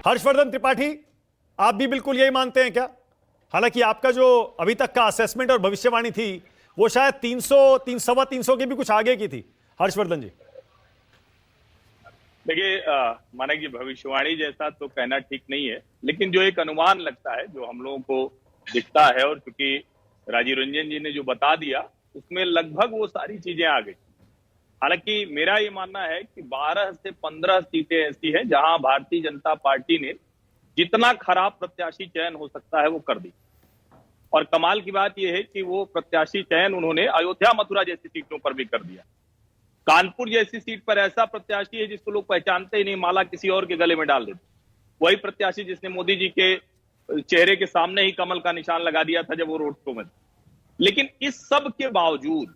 हर्षवर्धन त्रिपाठी, आप भी बिल्कुल यही मानते हैं क्या? हालांकि आपका जो अभी तक का असेसमेंट और भविष्यवाणी थी वो शायद 300 के भी कुछ आगे की थी। हर्षवर्धन जी, देखिए, माना कि भविष्यवाणी जैसा तो कहना ठीक नहीं है, लेकिन जो एक अनुमान लगता है, जो हम लोगों को दिखता है, और चूंकि राजीव रंजन जी ने जो बता दिया उसमें लगभग वो सारी चीजें आ गई। हालांकि मेरा ये मानना है कि 12 से 15 सीटें ऐसी हैं जहां भारतीय जनता पार्टी ने जितना खराब प्रत्याशी चयन हो सकता है वो कर दी। और कमाल की बात यह है कि वो प्रत्याशी चयन उन्होंने अयोध्या मथुरा जैसी सीटों पर भी कर दिया। कानपुर जैसी सीट पर ऐसा प्रत्याशी है जिसको लोग पहचानते ही नहीं, माला किसी और के गले में डाल देते। वही प्रत्याशी जिसने मोदी जी के चेहरे के सामने ही कमल का निशान लगा दिया था जब वो रोड शो में था। लेकिन इस सब के बावजूद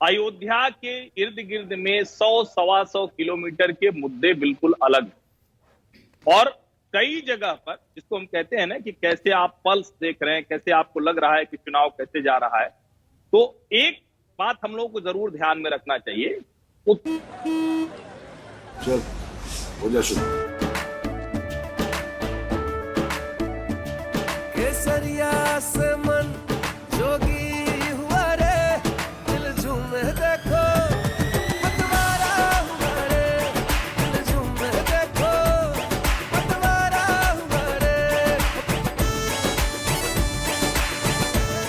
अयोध्या के इर्द गिर्द में 100-125 किलोमीटर के मुद्दे बिल्कुल अलग हैं। और कई जगह पर, जिसको हम कहते हैं ना कि कैसे आप पल्स देख रहे हैं, कैसे आपको लग रहा है कि चुनाव कैसे जा रहा है, तो एक बात हम लोगों को जरूर ध्यान में रखना चाहिए। चल हो जा शुरू। केसरिया से मन जोगी हुआ रे, दिल झूमे देखो पतवारा हुआ रे, दिल झूमे देखो पतवारा हुआ रे।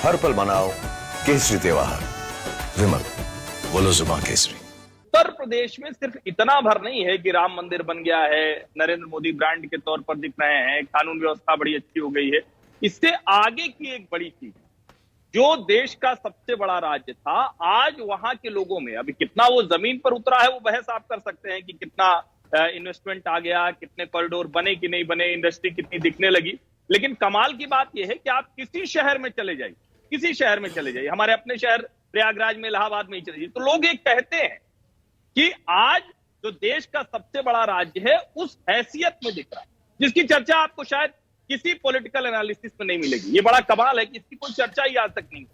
हर पल मनाओ केसरी त्योहार। विमल, बोलो जुबान केसरी। उत्तर प्रदेश में सिर्फ इतना भर नहीं है कि राम मंदिर बन गया है, नरेंद्र मोदी ब्रांड के तौर पर दिख रहे हैं, कानून व्यवस्था बड़ी अच्छी हो गई है। इससे आगे की एक बड़ी चीज, जो देश का सबसे बड़ा राज्य था, आज वहां के लोगों में अभी कितना वो जमीन पर उतरा है वो बहस आप कर सकते हैं कि कितना इन्वेस्टमेंट आ गया, कितने कॉरिडोर बने कि नहीं बने, इंडस्ट्री कितनी दिखने लगी। लेकिन कमाल की बात यह है कि आप किसी शहर में चले जाइए, किसी शहर में चले जाइए, हमारे अपने शहर प्रयागराज में, इलाहाबाद में ही चले जाइए, तो लोग ये कहते हैं कि आज जो देश का सबसे बड़ा राज्य है उस हैसियत में दिख रहा है, जिसकी चर्चा आपको शायद किसी पॉलिटिकल एनालिसिस में नहीं मिलेगी। ये बड़ा कमाल है कि इसकी कोई चर्चा ही आज तक नहीं।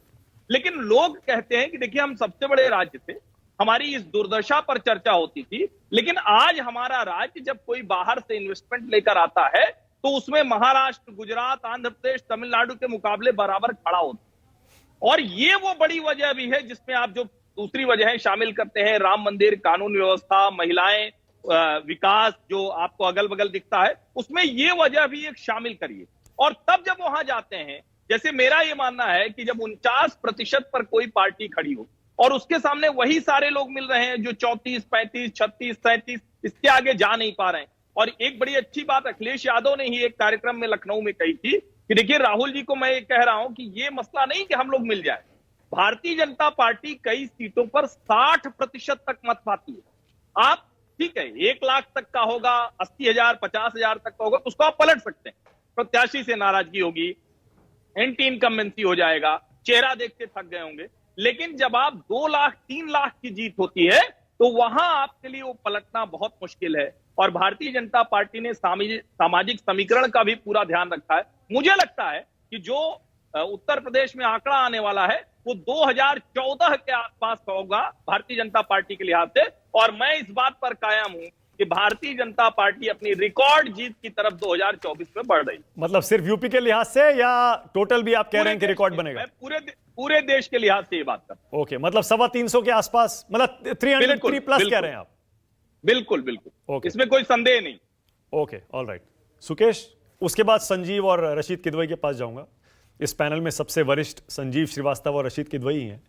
लेकिन लोग कहते हैं कि देखिए, हम सबसे बड़े राज्य थे, हमारी इस दुर्दशा पर चर्चा होती थी, लेकिन आज हमारा राज्य जब कोई बाहर से इन्वेस्टमेंट लेकर आता है तो उसमें महाराष्ट्र, गुजरात, आंध्र प्रदेश, तमिलनाडु के मुकाबले बराबर खड़ा होता है। और ये वो बड़ी वजह भी है जिसमें आप जो दूसरी वजह शामिल करते हैं, राम मंदिर, कानून व्यवस्था, महिलाएं, विकास जो आपको अगल बगल दिखता है, उसमें ये वजह भी एक शामिल करिए। और तब जब वहां जाते हैं, जैसे मेरा ये मानना है कि जब 49% पर कोई पार्टी खड़ी हो और उसके सामने वही सारे लोग मिल रहे हैं जो 34, 35, 36, 37 इसके आगे जा नहीं पा रहे हैं। और एक बड़ी अच्छी बात अखिलेश यादव ने ही एक कार्यक्रम में लखनऊ में कही थी कि देखिए, राहुल जी को मैं ये कह रहा हूं कि ये मसला नहीं कि हम लोग मिल जाए। भारतीय जनता पार्टी कई सीटों पर 60% तक मत पाती है। आप ठीक है 1 लाख तक का होगा, 80,000, 50,000 तक का होगा, उसको आप पलट सकते हैं। प्रत्याशी से नाराजगी होगी, एंटी इनकम्बेंसी हो जाएगा, चेहरा देखते थक गए होंगे। लेकिन जब आप 2 लाख 3 लाख की जीत होती है तो वहां आपके लिए वो पलटना बहुत मुश्किल है। और भारतीय जनता पार्टी ने सामाजिक समीकरण का भी पूरा ध्यान रखा है। मुझे लगता है कि जो उत्तर प्रदेश में आंकड़ा आने वाला है वो 2014 के आसपास का होगा भारतीय जनता पार्टी के लिहाज से। और मैं इस बात पर कायम हूं कि भारतीय जनता पार्टी अपनी रिकॉर्ड जीत की तरफ 2024 में बढ़ रही। मतलब सिर्फ यूपी के लिहाज से या टोटल भी आप कह रहे हैं कि रिकॉर्ड बनेगा? पूरे देश के लिहाज से ये बात कर। ओके, मतलब 325 के आसपास, मतलब 303 प्लस कह रहे हैं आप? बिल्कुल बिल्कुल, इसमें कोई संदेह नहीं। Okay, all right. सुकेश, उसके बाद संजीव और रशीद किदवई के पास जाऊंगा। इस पैनल में सबसे वरिष्ठ संजीव श्रीवास्तव और रशीद किदवई हैं।